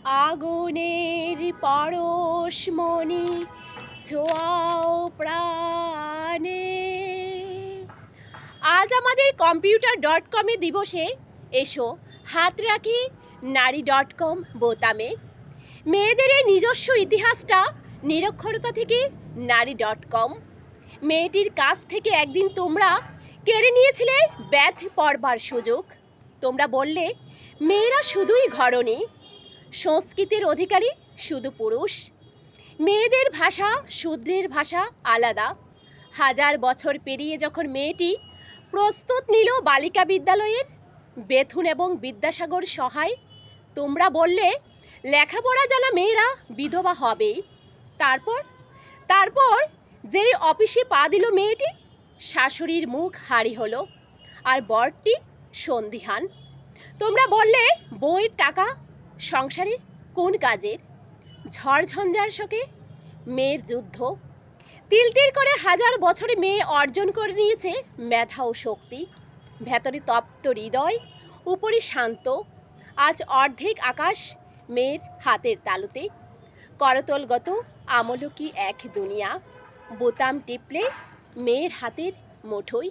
আগুনের পরশমণি ছোঁয়াও প্রাণে। আজ আমাদের computer.com দিবসে এসো হাত রাখি নারী.com বোতামে। মেয়েদের এই নিজস্ব ইতিহাসটা নিরক্ষরতা থেকে নারী.com। মেয়েটির কাছ থেকে একদিন তোমরা কেড়ে নিয়েছিলে ব্যাথ পড়বার সুযোগ। তোমরা বললে মেয়েরা শুধুই ঘরণী, সংস্কৃতির অধিকারী শুধু পুরুষ। মেয়েদের ভাষা শূদ্রের ভাষা আলাদা। হাজার বছর পেরিয়ে যখন মেয়েটি প্রস্তুত নিল বালিকা বিদ্যালয়ের, বেথুন এবং বিদ্যাসাগর সহায়, তোমরা বললে লেখাপড়া জানা মেয়েরা বিধবা হবেই। তারপর যেই অফিসে পা দিল মেয়েটি, শাশুড়ির মুখ হারি হলো আর বরটি সন্দিহান। তোমরা বললে বউয়ের টাকা সংসারে কোন কাজের? ঝড়ঝঞ্ঝার শোকে মেয়ের যুদ্ধ। তিল তিল করে হাজার বছরে মেয়ে অর্জন করে নিয়েছে মেধা ও শক্তি। ভেতরে তপ্ত হৃদয়, উপরে শান্ত। আজ অর্ধেক আকাশ মেয়ের হাতের তালুতে। করতলগত আমলকি এক দুনিয়া। বোতাম টিপলে মেয়ের হাতের মুঠোয়।